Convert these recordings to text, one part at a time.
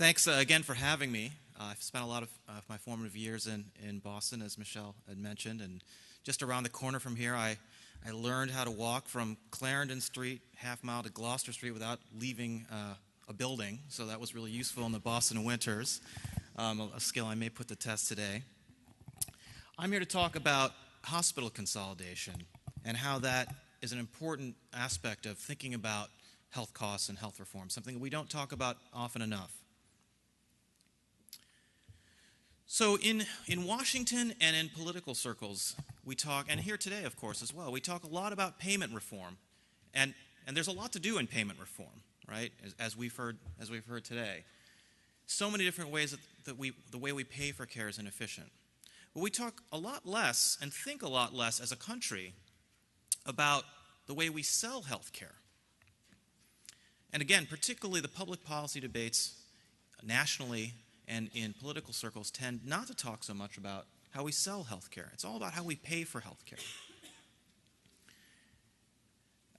Thanks again for having me. I've spent a lot of my formative years in Boston, as Michelle had mentioned, and just around the corner from here, I learned how to walk from Clarendon Street, half mile to Gloucester Street without leaving a building, so that was really useful in the Boston winters, a skill I may put to test today. I'm here to talk about hospital consolidation and how that is an important aspect of thinking about health costs and health reform, something that we don't talk about often enough. So in Washington and in political circles, we talk, and here today, of course, as well, we talk a lot about payment reform, and there's a lot to do in payment reform, right? As we've heard today, so many different ways that the way we pay for care is inefficient. But we talk a lot less and think a lot less as a country about the way we sell health care. And again, particularly the public policy debates nationally and in political circles tend not to talk so much about how we sell health care. It's all about how we pay for health care.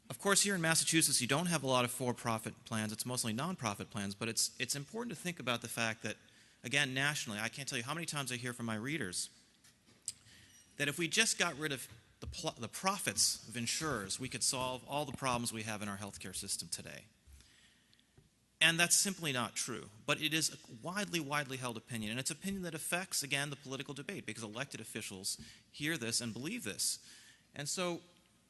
Of course, here in Massachusetts, you don't have a lot of for-profit plans. It's mostly nonprofit plans, but it's important to think about the fact that, again, nationally, I can't tell you how many times I hear from my readers that if we just got rid of the profits of insurers, we could solve all the problems we have in our healthcare system today. And that's simply not true. But it is a widely held opinion. And it's an opinion that affects, again, the political debate because elected officials hear this and believe this. And so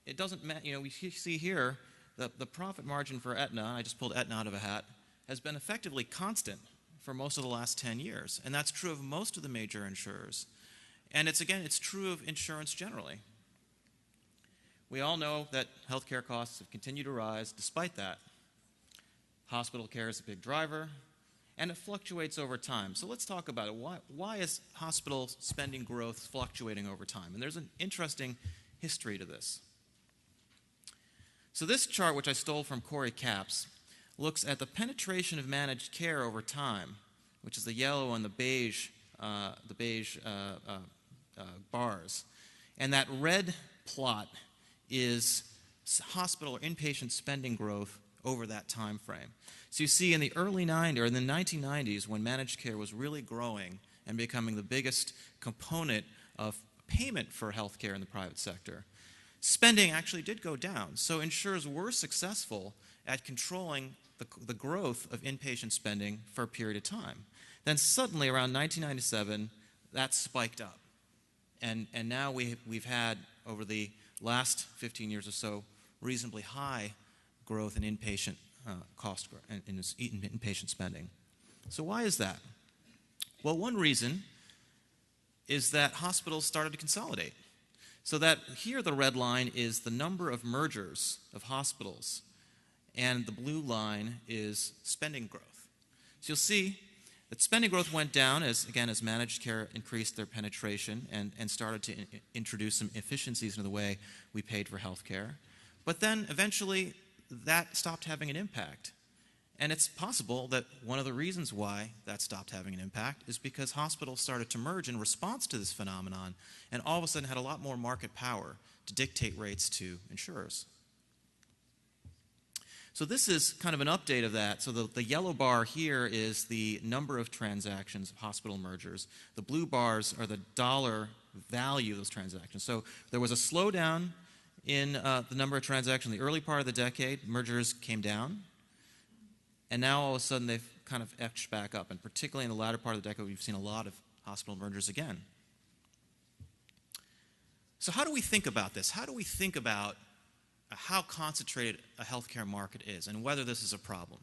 it doesn't matter. We see here that the profit margin for Aetna, I just pulled Aetna out of a hat, has been effectively constant for most of the last 10 years. And that's true of most of the major insurers. And it's true of insurance generally. We all know that healthcare costs have continued to rise despite that. Hospital care is a big driver, and it fluctuates over time. So let's talk about it. Why is hospital spending growth fluctuating over time? And there's an interesting history to this. So this chart, which I stole from Corey Capps, looks at the penetration of managed care over time, which is the yellow and the beige bars. And that red plot is hospital or inpatient spending growth over that time frame. So you see in the early 90s, or in the 1990s, when managed care was really growing and becoming the biggest component of payment for health care in the private sector, spending actually did go down. So insurers were successful at controlling the growth of inpatient spending for a period of time. Then suddenly, around 1997, that spiked up. And now we've had, over the last 15 years or so, reasonably high growth in inpatient inpatient spending. So why is that? Well, one reason is that hospitals started to consolidate. So that here the red line is the number of mergers of hospitals, and the blue line is spending growth. So you'll see that spending growth went down as managed care increased their penetration and started to introduce some efficiencies into the way we paid for health care. But then eventually that stopped having an impact. And it's possible that one of the reasons why that stopped having an impact is because hospitals started to merge in response to this phenomenon and all of a sudden had a lot more market power to dictate rates to insurers. So this is kind of an update of that. So the yellow bar here is the number of transactions of hospital mergers. The blue bars are the dollar value of those transactions. So there was a slowdown in the number of transactions in the early part of the decade. Mergers came down. And now all of a sudden they've kind of etched back up. And particularly in the latter part of the decade, we've seen a lot of hospital mergers again. So how do we think about this? How do we think about how concentrated a healthcare market is and whether this is a problem?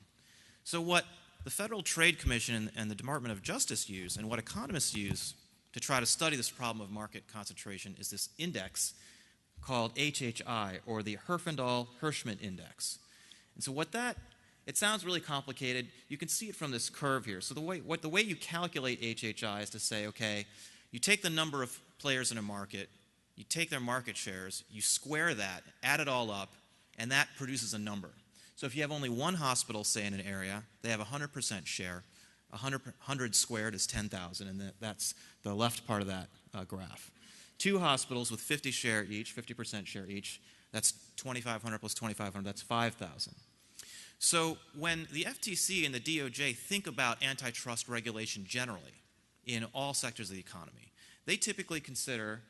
So what the Federal Trade Commission and the Department of Justice use and what economists use to try to study this problem of market concentration is this index called HHI, or the Herfindahl-Hirschman Index. And so it sounds really complicated. You can see it from this curve here. So the way you calculate HHI is to say, okay, you take the number of players in a market, you take their market shares, you square that, add it all up, and that produces a number. So if you have only one hospital, say, in an area, they have a 100% share. 100 squared is 10,000, and that's the left part of that graph. Two hospitals with 50% share each, that's 2,500 plus 2,500, that's 5,000. So when the FTC and the DOJ think about antitrust regulation generally in all sectors of the economy, they typically consider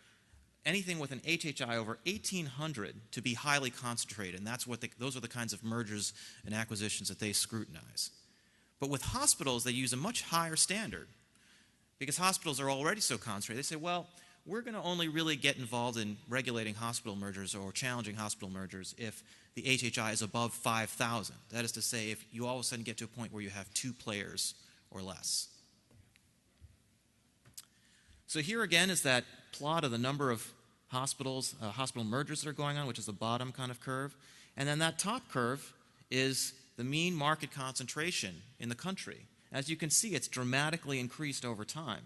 anything with an HHI over 1,800 to be highly concentrated, and those are the kinds of mergers and acquisitions that they scrutinize. But with hospitals, they use a much higher standard because hospitals are already so concentrated. They say, well, we're going to only really get involved in regulating hospital mergers or challenging hospital mergers if the HHI is above 5,000. That is to say, if you all of a sudden get to a point where you have 2 players or less. So here again is that plot of the number of hospital mergers that are going on, which is the bottom kind of curve. And then that top curve is the mean market concentration in the country. As you can see, it's dramatically increased over time.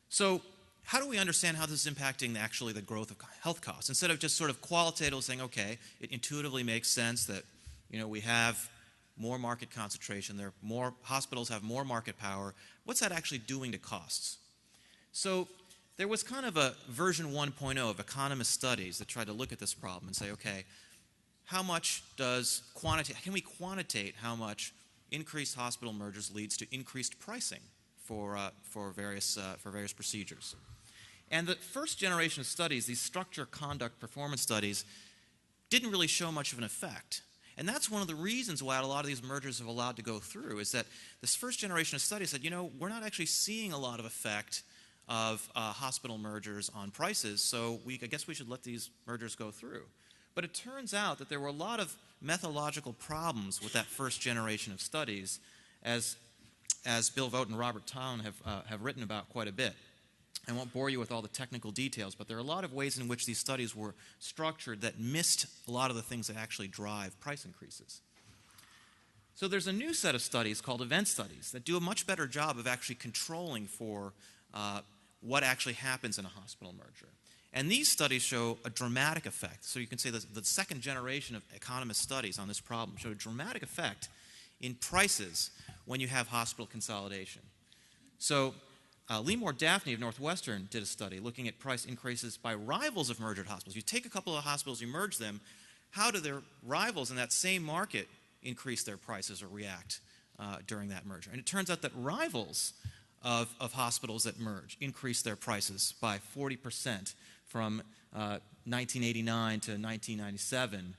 So how do we understand how this is impacting actually the growth of health costs? Instead of just sort of qualitatively saying, okay, it intuitively makes sense that we have more market concentration, hospitals have more market power. What's that actually doing to costs? So there was kind of a version 1.0 of economist studies that tried to look at this problem and say, okay, how much can we quantitate how much increased hospital mergers leads to increased pricing for various procedures? And the first generation of studies, these structure, conduct, performance studies, didn't really show much of an effect. And that's one of the reasons why a lot of these mergers have allowed to go through, is that this first generation of studies said, we're not actually seeing a lot of effect of hospital mergers on prices, so I guess we should let these mergers go through. But it turns out that there were a lot of methodological problems with that first generation of studies, as Bill Vogt and Robert Town have written about quite a bit. I won't bore you with all the technical details, but there are a lot of ways in which these studies were structured that missed a lot of the things that actually drive price increases. So there's a new set of studies called event studies that do a much better job of actually controlling for what actually happens in a hospital merger. And these studies show a dramatic effect. So you can say that the second generation of economist studies on this problem showed a dramatic effect in prices when you have hospital consolidation. So Lee Moore Daphne of Northwestern did a study looking at price increases by rivals of merged hospitals. You take a couple of hospitals, you merge them, how do their rivals in that same market increase their prices or react during that merger? And it turns out that rivals of hospitals that merge increase their prices by 40% from 1989 to 1997.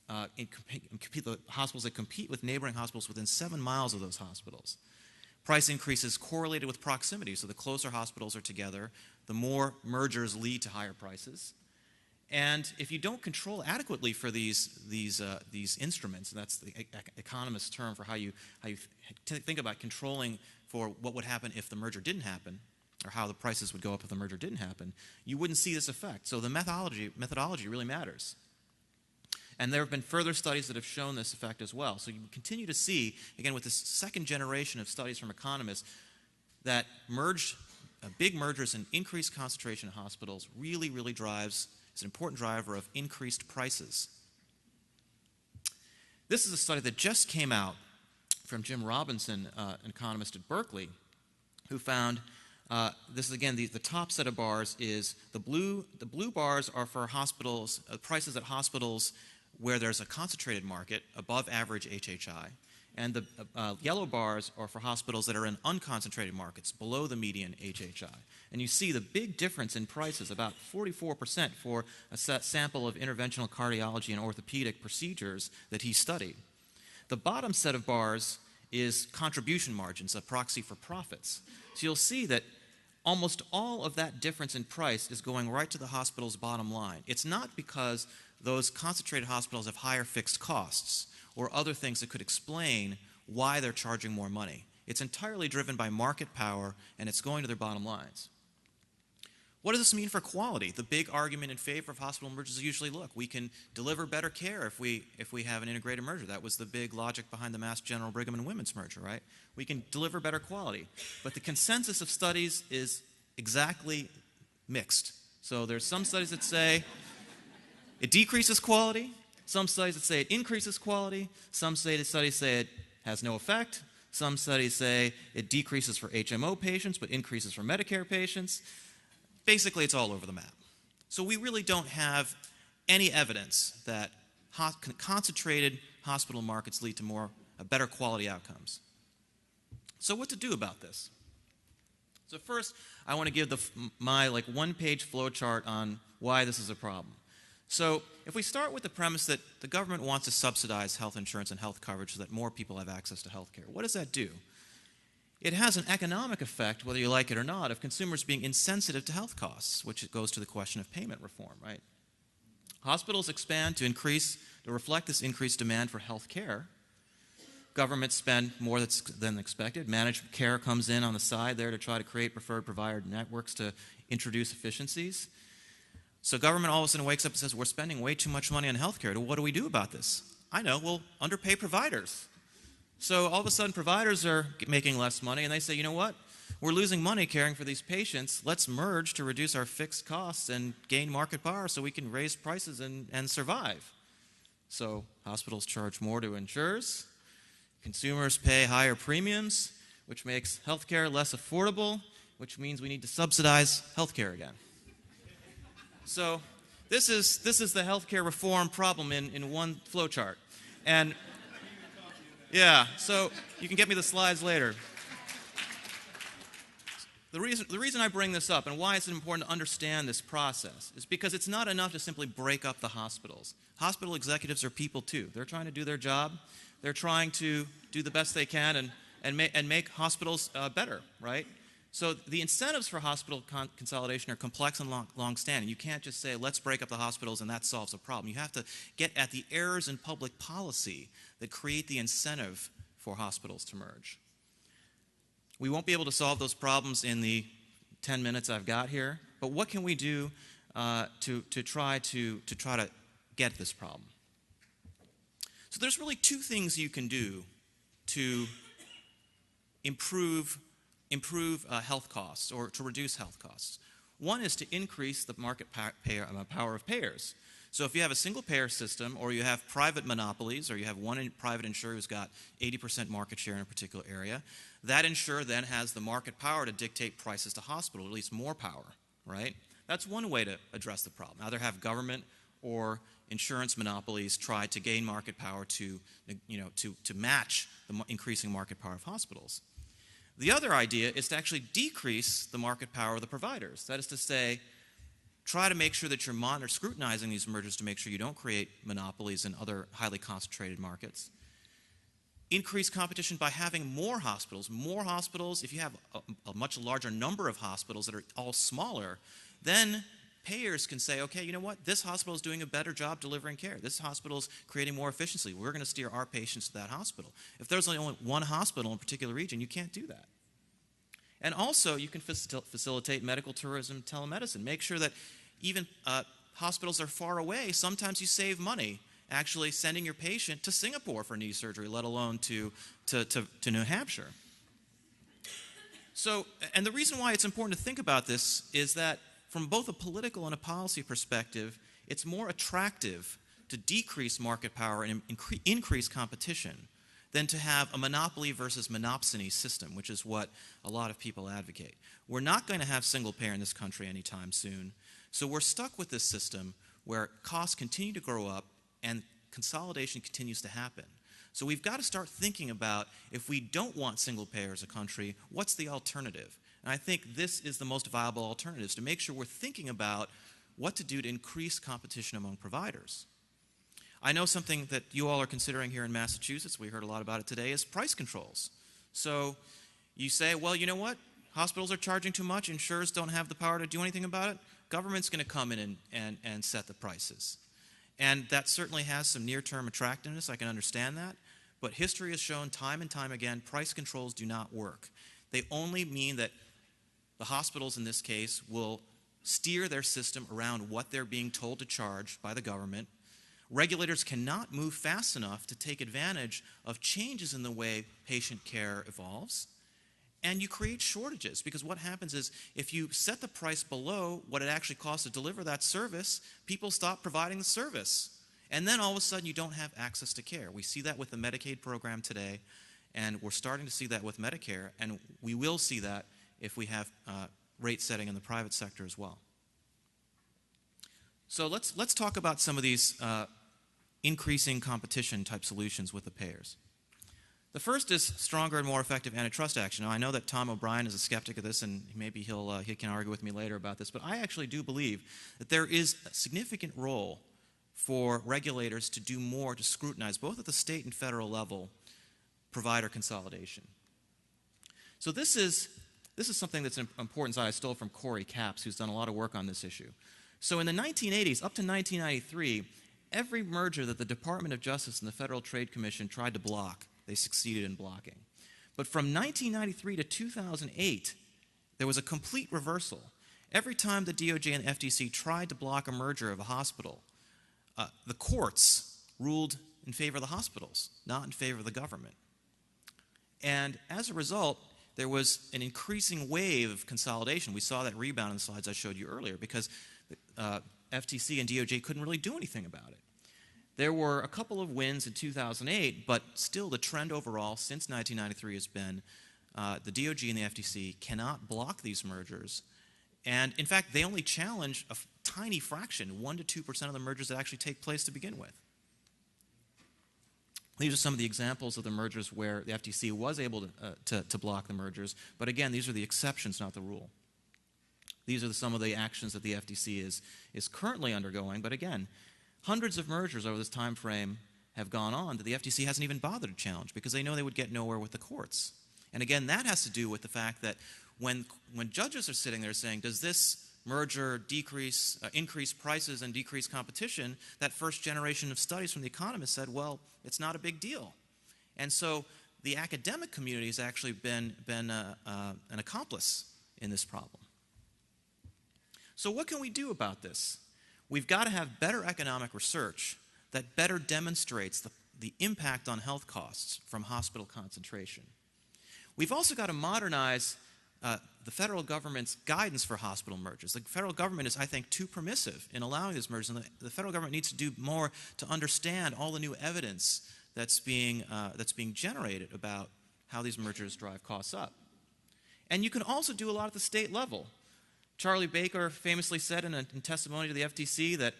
The hospitals that compete with neighboring hospitals within 7 miles of those hospitals. Price increases correlated with proximity, so the closer hospitals are together, the more mergers lead to higher prices. And if you don't control adequately for these instruments, and that's the economist's term for how you think about controlling for what would happen if the merger didn't happen, or how the prices would go up if the merger didn't happen, you wouldn't see this effect. So the methodology really matters. And there have been further studies that have shown this effect as well. So you continue to see, again, with this second generation of studies from economists, that big mergers and increased concentration in hospitals really, really is an important driver of increased prices. This is a study that just came out from Jim Robinson, an economist at Berkeley, who found, this is again, the top set of bars is the blue bars are for hospitals, prices at hospitals where there's a concentrated market above average HHI, and the yellow bars are for hospitals that are in unconcentrated markets below the median HHI. And you see the big difference in prices, about 44% for a sample of interventional cardiology and orthopedic procedures that he studied. The bottom set of bars is contribution margins, a proxy for profits. So you'll see that almost all of that difference in price is going right to the hospital's bottom line. It's not because those concentrated hospitals have higher fixed costs or other things that could explain why they're charging more money. It's entirely driven by market power, and it's going to their bottom lines. What does this mean for quality? The big argument in favor of hospital mergers is usually, look, we can deliver better care if we have an integrated merger. That was the big logic behind the Mass General Brigham and Women's merger, right? We can deliver better quality. But the consensus of studies is exactly mixed. So there's some studies that say it decreases quality, some studies that say it increases quality, some studies say it has no effect, some studies say it decreases for HMO patients but increases for Medicare patients. Basically, it's all over the map. So we really don't have any evidence that concentrated hospital markets lead to better quality outcomes. So what to do about this? So first, I want to give my one-page flow chart on why this is a problem. So if we start with the premise that the government wants to subsidize health insurance and health coverage so that more people have access to health care, what does that do? It has an economic effect, whether you like it or not, of consumers being insensitive to health costs, which goes to the question of payment reform, right? Hospitals expand to reflect this increased demand for health care. Governments spend more than expected. Managed care comes in on the side there to try to create preferred provider networks to introduce efficiencies. So government all of a sudden wakes up and says, we're spending way too much money on health care. What do we do about this? I know, we'll underpay providers. So all of a sudden providers are making less money, and they say, you know what? We're losing money caring for these patients. Let's merge to reduce our fixed costs and gain market power so we can raise prices and survive. So hospitals charge more to insurers. Consumers pay higher premiums, which makes healthcare less affordable, which means we need to subsidize healthcare again. So this is the healthcare reform problem in one flowchart. And yeah, so you can get me the slides later. The reason I bring this up and why it's important to understand this process is because it's not enough to simply break up the hospitals. Hospital executives are people too. They're trying to do their job. They're trying to do the best they can and make hospitals better, right? So the incentives for hospital consolidation are complex and long-standing. You can't just say, let's break up the hospitals and that solves the problem. You have to get at the errors in public policy that create the incentive for hospitals to merge. We won't be able to solve those problems in the 10 minutes I've got here, but what can we do to try to get at this problem? So there's really two things you can do to improve health costs or to reduce health costs. One is to increase the market power of payers. So if you have a single payer system or you have private monopolies or you have one private insurer who's got 80% market share in a particular area, that insurer then has the market power to dictate prices to hospitals, at least more power, right? That's one way to address the problem. Either have government or insurance monopolies try to gain market power to match the increasing market power of hospitals. The other idea is to actually decrease the market power of the providers. That is to say, try to make sure that you're scrutinizing these mergers to make sure you don't create monopolies in other highly concentrated markets. Increase competition by having more hospitals. More hospitals, if you have a much larger number of hospitals that are all smaller, then payers can say, okay, you know what? This hospital is doing a better job delivering care. This hospital is creating more efficiency. We're going to steer our patients to that hospital. If there's only one hospital in a particular region, you can't do that. And also, you can facilitate medical tourism, telemedicine. Make sure that even hospitals are far away. Sometimes you save money actually sending your patient to Singapore for knee surgery, let alone to New Hampshire. So, and the reason why it's important to think about this is that from both a political and a policy perspective, it's more attractive to decrease market power and increase competition than to have a monopoly versus monopsony system, which is what a lot of people advocate. We're not going to have single payer in this country anytime soon, so we're stuck with this system where costs continue to grow up and consolidation continues to happen. So we've got to start thinking about, if we don't want single payer as a country, what's the alternative? And I think this is the most viable alternative, to make sure we're thinking about what to do to increase competition among providers. I know something that you all are considering here in Massachusetts, we heard a lot about it today, is price controls. So you say, well, you know what? Hospitals are charging too much, insurers don't have the power to do anything about it. Government's going to come in and set the prices. And that certainly has some near-term attractiveness, I can understand that. But history has shown time and time again, price controls do not work. They only mean that the hospitals in this case will steer their system around what they're being told to charge by the government. Regulators cannot move fast enough to take advantage of changes in the way patient care evolves. And you create shortages, because what happens is, if you set the price below what it actually costs to deliver that service, people stop providing the service. And then all of a sudden you don't have access to care. We see that with the Medicaid program today, and we're starting to see that with Medicare, and we will see that if we have rate setting in the private sector as well. So let's talk about some of these increasing competition type solutions with the payers. The first is stronger and more effective antitrust action. Now, I know that Tom O'Brien is a skeptic of this, and maybe he can argue with me later about this, but I actually do believe that there is a significant role for regulators to do more to scrutinize, both at the state and federal level, provider consolidation. So this is something that's important that I stole from Corey Capps, who's done a lot of work on this issue. So in the 1980s, up to 1993, every merger that the Department of Justice and the Federal Trade Commission tried to block, they succeeded in blocking. But from 1993 to 2008, there was a complete reversal. Every time the DOJ and the FTC tried to block a merger of a hospital, the courts ruled in favor of the hospitals, not in favor of the government. And as a result, there was an increasing wave of consolidation. We saw that rebound in the slides I showed you earlier because FTC and DOJ couldn't really do anything about it. There were a couple of wins in 2008, but still the trend overall since 1993 has been the DOJ and the FTC cannot block these mergers. And in fact, they only challenge a tiny fraction, 1% to 2% of the mergers that actually take place to begin with. These are some of the examples of the mergers where the FTC was able to block the mergers. But again, these are the exceptions, not the rule. These are some of the actions that the FTC is currently undergoing. But again, hundreds of mergers over this time frame have gone on that the FTC hasn't even bothered to challenge because they know they would get nowhere with the courts. And again, that has to do with the fact that when judges are sitting there saying, does this merger increase prices and decrease competition, that first generation of studies from the economists said, well, it's not a big deal. And so the academic community has actually been an accomplice in this problem. So what can we do about this? We've got to have better economic research that better demonstrates the impact on health costs from hospital concentration. We've also got to modernize the federal government's guidance for hospital mergers. The federal government is, I think, too permissive in allowing these mergers, and the federal government needs to do more to understand all the new evidence that's being generated about how these mergers drive costs up. And you can also do a lot at the state level. Charlie Baker famously said in testimony to the FTC that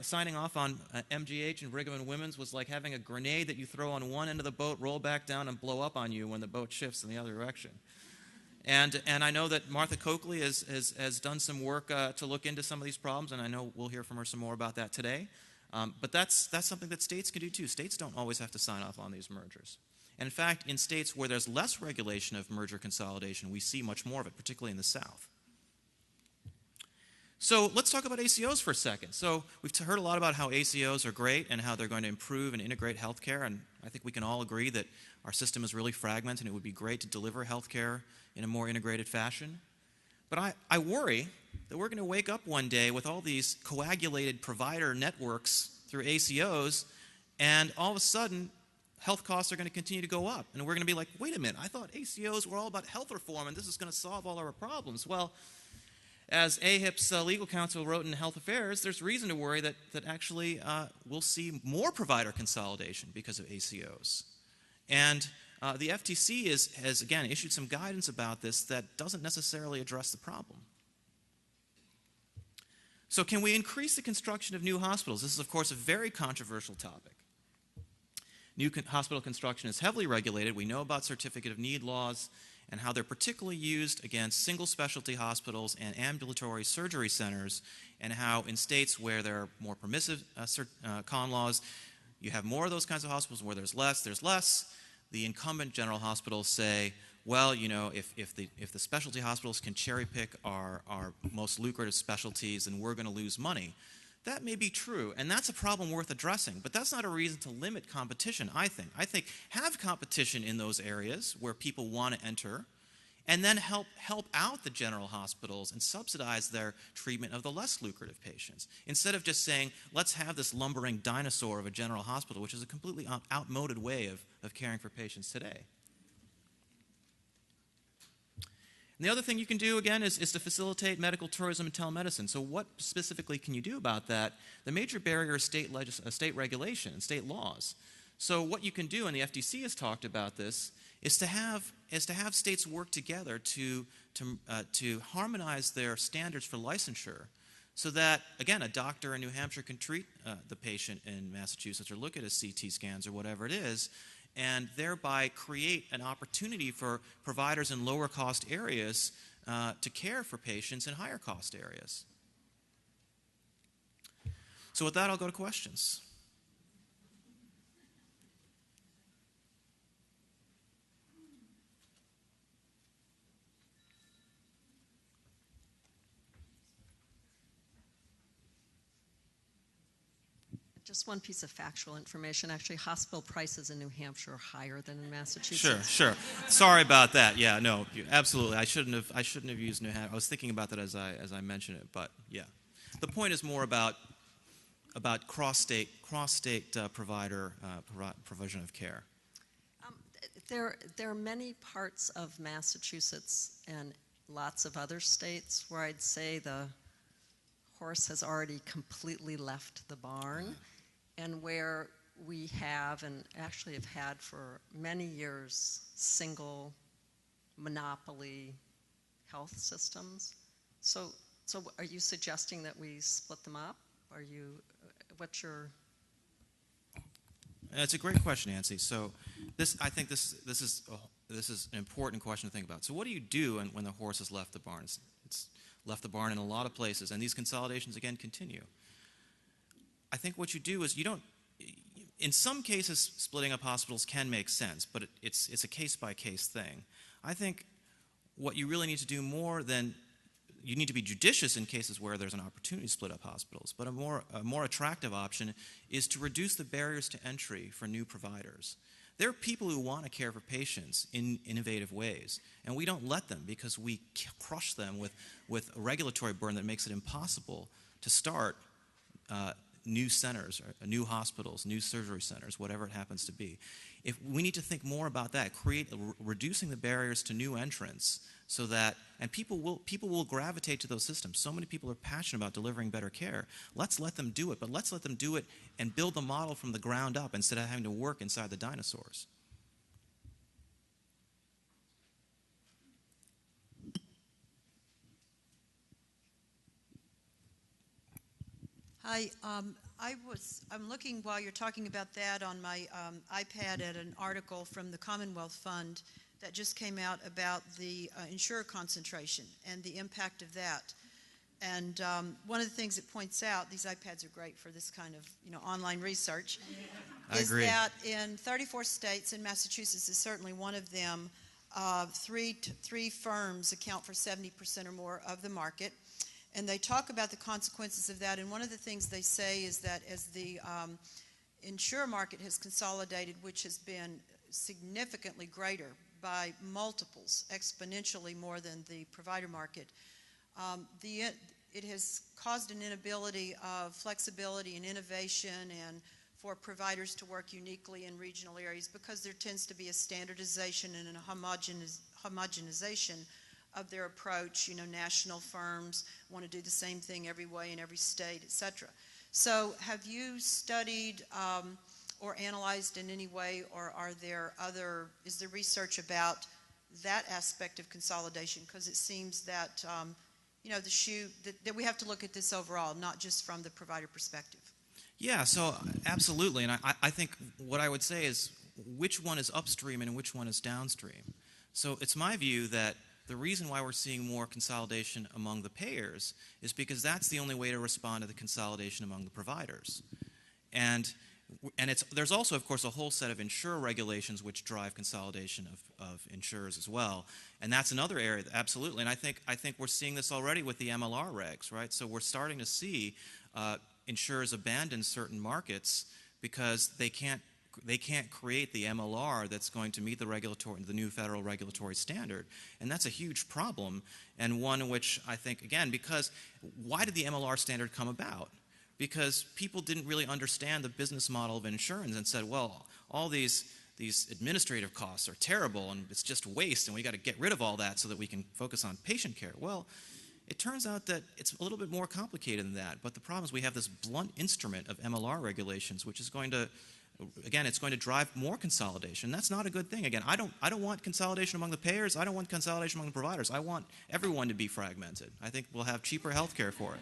signing off on MGH and Brigham and Women's was like having a grenade that you throw on one end of the boat, roll back down, and blow up on you when the boat shifts in the other direction. And I know that Martha Coakley has done some work to look into some of these problems, and I know we'll hear from her some more about that today. But that's something that states can do too. States don't always have to sign off on these mergers. And in fact, in states where there's less regulation of merger consolidation, we see much more of it, particularly in the South. So let's talk about ACOs for a second. So we've heard a lot about how ACOs are great and how they're going to improve and integrate healthcare, and I think we can all agree that our system is really fragmented and it would be great to deliver healthcare in a more integrated fashion. But I worry that we're going to wake up one day with all these coagulated provider networks through ACOs, and all of a sudden, health costs are going to continue to go up. And we're going to be like, wait a minute, I thought ACOs were all about health reform and this is going to solve all our problems. Well, as AHIP's legal counsel wrote in Health Affairs, there's reason to worry that actually we'll see more provider consolidation because of ACOs. And the FTC has, again, issued some guidance about this that doesn't necessarily address the problem. So can we increase the construction of new hospitals? This is, of course, a very controversial topic. New hospital construction is heavily regulated. We know about certificate of need laws and how they're particularly used against single specialty hospitals and ambulatory surgery centers, and how in states where there are more permissive con laws, you have more of those kinds of hospitals. Where there's less. The incumbent general hospitals say, well, you know, if the specialty hospitals can cherry pick our most lucrative specialties, then we're going to lose money. That may be true, and that's a problem worth addressing, but that's not a reason to limit competition, I think. I think have competition in those areas where people want to enter, and then help out the general hospitals and subsidize their treatment of the less lucrative patients. Instead of just saying, let's have this lumbering dinosaur of a general hospital, which is a completely outmoded way of caring for patients today. And the other thing you can do, again, is to facilitate medical tourism and telemedicine. So what specifically can you do about that? The major barrier is state regulation and state laws. So what you can do, and the FTC has talked about this, is to have states work together to harmonize their standards for licensure so that, again, a doctor in New Hampshire can treat the patient in Massachusetts or look at his CT scans or whatever it is, and thereby create an opportunity for providers in lower cost areas to care for patients in higher cost areas. So with that, I'll go to questions. Just one piece of factual information. Actually, hospital prices in New Hampshire are higher than in Massachusetts. Sure. Sorry about that. Yeah, no, absolutely. I shouldn't have used New Hampshire. I was thinking about that as I mentioned it, but yeah. The point is more about cross-state provider provision of care. There are many parts of Massachusetts and lots of other states where I'd say the horse has already completely left the barn, and where we have, and actually have had for many years, single monopoly health systems. So are you suggesting that we split them up? What's your... It's a great question, Nancy. So I think this is an important question to think about. So what do you do when the horse has left the barn? It's left the barn in a lot of places, and these consolidations, again, continue. I think what you do is in some cases, splitting up hospitals can make sense, but it's a case-by-case thing. I think what you really need to do you need to be judicious in cases where there's an opportunity to split up hospitals, but a more attractive option is to reduce the barriers to entry for new providers. There are people who want to care for patients in innovative ways, and we don't let them because we crush them with a regulatory burden that makes it impossible to start new centers, or new hospitals, new surgery centers, whatever it happens to be. We need to think more about that, reducing the barriers to new entrants, so that, and people will gravitate to those systems. So many people are passionate about delivering better care. Let's let them do it, but let's let them do it and build the model from the ground up instead of having to work inside the dinosaurs. Hi, I'm looking while you're talking about that on my iPad at an article from the Commonwealth Fund that just came out about the insurer concentration and the impact of that. And one of the things it points out, these iPads are great for this kind of online research, is that in 34 states, and Massachusetts is certainly one of them, three firms account for 70% or more of the market. And they talk about the consequences of that. And one of the things they say is that as the insurer market has consolidated, which has been significantly greater by multiples, exponentially more than the provider market, it has caused an inability of flexibility and innovation and for providers to work uniquely in regional areas, because there tends to be a standardization and a homogenization of their approach. National firms want to do the same thing every way in every state, etc. So have you studied or analyzed in any way, or is there research about that aspect of consolidation? Because it seems that that we have to look at this overall, not just from the provider perspective. Yeah, so absolutely. And I think what I would say is which one is upstream and which one is downstream. So it's my view that the reason why we're seeing more consolidation among the payers is because that's the only way to respond to the consolidation among the providers. And there's also, of course, a whole set of insurer regulations which drive consolidation of insurers as well. And that's another area, absolutely. And I think we're seeing this already with the MLR regs, right? So we're starting to see insurers abandon certain markets because they can't create the MLR that's going to meet the new federal regulatory standard. And that's a huge problem, and one in which I think, again, why did the MLR standard come about? Because people didn't really understand the business model of insurance and said, well, all these administrative costs are terrible and it's just waste and we got to get rid of all that so that we can focus on patient care. Well, it turns out that it's a little bit more complicated than that. But the problem is we have this blunt instrument of MLR regulations, which is going to, again, it's going to drive more consolidation. That's not a good thing. Again, I don't want consolidation among the payers. I don't want consolidation among the providers. I want everyone to be fragmented. I think we'll have cheaper health care for it.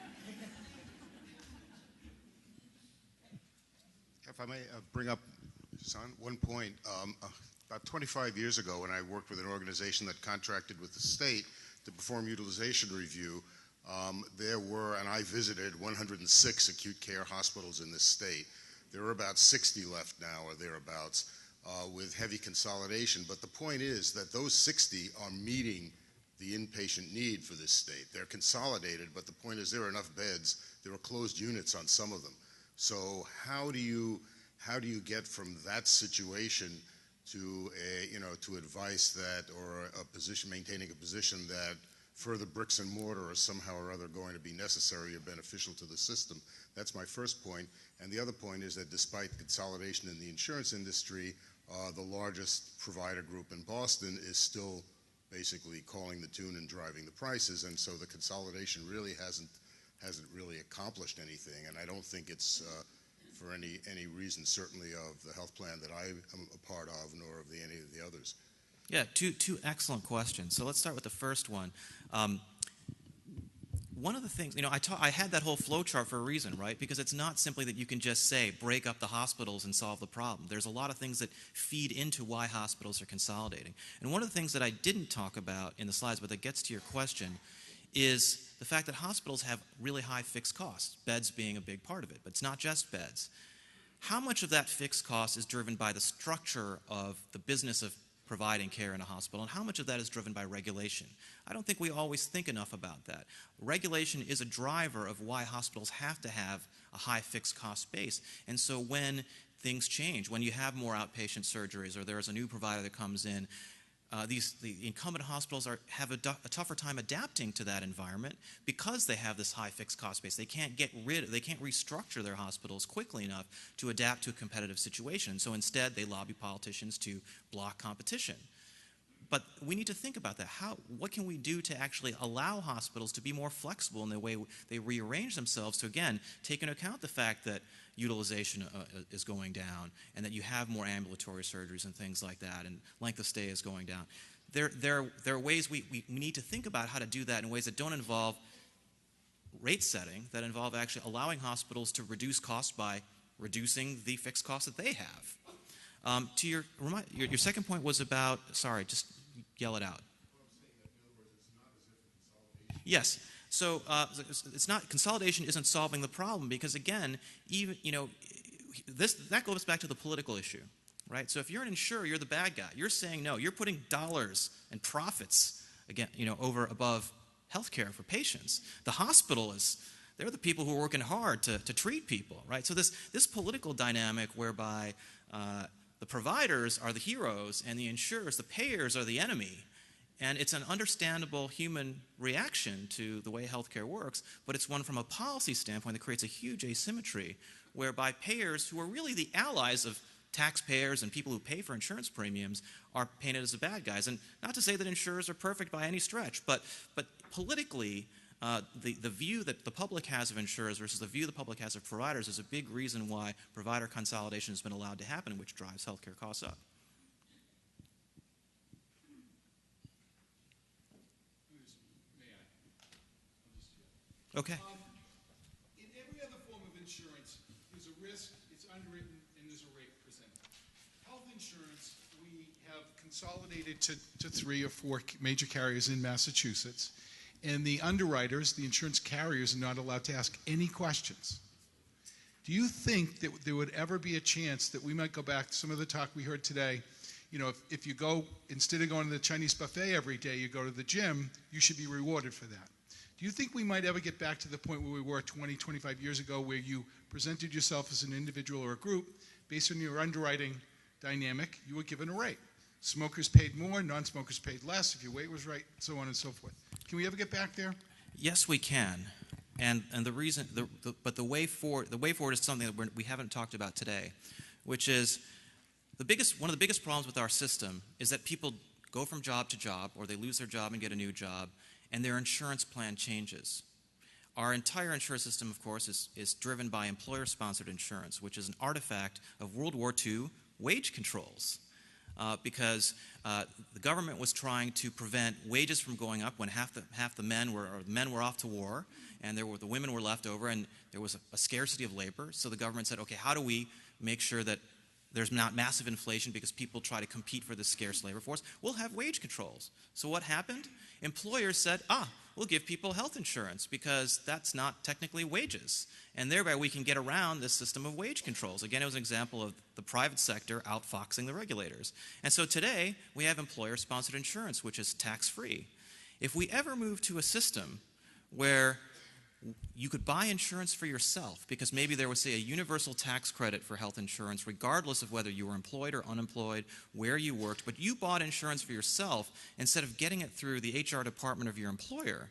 If I may bring up, son, one point. About 25 years ago, when I worked with an organization that contracted with the state to perform utilization review, there were, and I visited 106 acute care hospitals in this state. There are about 60 left now, or thereabouts, with heavy consolidation. But the point is that those 60 are meeting the inpatient need for this state. They're consolidated, but the point is there are enough beds. There are closed units on some of them. So how do you get from that situation to to advice that, or a position, maintaining a position that further bricks and mortar are somehow or other going to be necessary or beneficial to the system? That's my first point. And the other point is that despite consolidation in the insurance industry, the largest provider group in Boston is still basically calling the tune and driving the prices, and so the consolidation really hasn't really accomplished anything. And I don't think it's for any reason, certainly of the health plan that I am a part of, nor of any of the others. Yeah, two excellent questions. So let's start with the first one. One of the things, I had that whole flow chart for a reason, right? Because it's not simply that you can just say, break up the hospitals and solve the problem. There's a lot of things that feed into why hospitals are consolidating. And one of the things that I didn't talk about in the slides, but that gets to your question, is the fact that hospitals have really high fixed costs, beds being a big part of it, but it's not just beds. How much of that fixed cost is driven by the structure of the business of providing care in a hospital, and how much of that is driven by regulation? I don't think we always think enough about that. Regulation is a driver of why hospitals have to have a high fixed cost base. And so when things change, when you have more outpatient surgeries or there's a new provider that comes in, the incumbent hospitals have a tougher time adapting to that environment because they have this high fixed cost base. They can't restructure their hospitals quickly enough to adapt to a competitive situation. So instead, they lobby politicians to block competition. But we need to think about that. What can we do to actually allow hospitals to be more flexible in the way they rearrange themselves to, again, take into account the fact that utilization is going down and that you have more ambulatory surgeries and things like that, and length of stay is going down. There are ways we need to think about how to do that in ways that don't involve rate setting, that involve actually allowing hospitals to reduce costs by reducing the fixed costs that they have. To your second point was about, sorry, just yell it out. Yes. So it's not, consolidation isn't solving the problem because, again, even that goes back to the political issue, right? So if you're an insurer, you're the bad guy. You're saying no. You're putting dollars and profits again, above healthcare for patients. The hospital they're the people who are working hard to treat people, right? So this political dynamic whereby the providers are the heroes and the insurers, the payers, are the enemy. And it's an understandable human reaction to the way healthcare works, but it's one from a policy standpoint that creates a huge asymmetry whereby payers, who are really the allies of taxpayers and people who pay for insurance premiums, are painted as the bad guys. And not to say that insurers are perfect by any stretch, but politically, the view that the public has of insurers versus the view the public has of providers is a big reason why provider consolidation has been allowed to happen, which drives healthcare costs up. Okay. In every other form of insurance, there's a risk, it's underwritten, and there's a rate presented. Health insurance, we have consolidated to 3 or 4 major carriers in Massachusetts, and the underwriters, the insurance carriers, are not allowed to ask any questions. Do you think that there would ever be a chance that we might go back to some of the talk we heard today? If you go, instead of going to the Chinese buffet every day, you go to the gym, you should be rewarded for that. Do you think we might ever get back to the point where we were 20, 25 years ago, where you presented yourself as an individual or a group, based on your underwriting dynamic, you were given a rate? Smokers paid more, non-smokers paid less, if your weight was right, so on and so forth. Can we ever get back there? Yes, we can. And the reason, but the way forward is something that we haven't talked about today, which is one of the biggest problems with our system is that people go from job to job, or they lose their job and get a new job, and their insurance plan changes. Our entire insurance system, of course, is driven by employer-sponsored insurance, which is an artifact of World War II wage controls, because the government was trying to prevent wages from going up when half the men were off to war, and the women were left over, and there was a scarcity of labor. So the government said, okay, how do we make sure that there's not massive inflation because people try to compete for the scarce labor force. We'll have wage controls. So what happened? Employers said, we'll give people health insurance because that's not technically wages. And thereby we can get around this system of wage controls. Again, it was an example of the private sector outfoxing the regulators. And so today we have employer-sponsored insurance, which is tax-free. If we ever move to a system where you could buy insurance for yourself because maybe there was, say, a universal tax credit for health insurance regardless of whether you were employed or unemployed, where you worked, but you bought insurance for yourself instead of getting it through the HR department of your employer,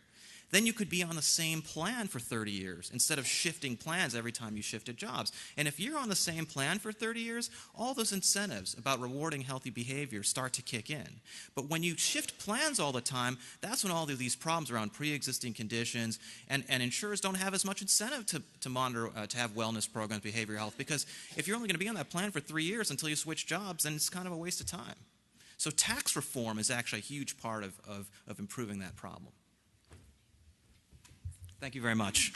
then you could be on the same plan for 30 years instead of shifting plans every time you shifted jobs. And if you're on the same plan for 30 years, all those incentives about rewarding healthy behavior start to kick in. But when you shift plans all the time, that's when all of these problems around pre-existing conditions and insurers don't have as much incentive to monitor, to have wellness programs, behavioral health, because if you're only going to be on that plan for 3 years until you switch jobs, then it's kind of a waste of time. So tax reform is actually a huge part of improving that problem. Thank you very much.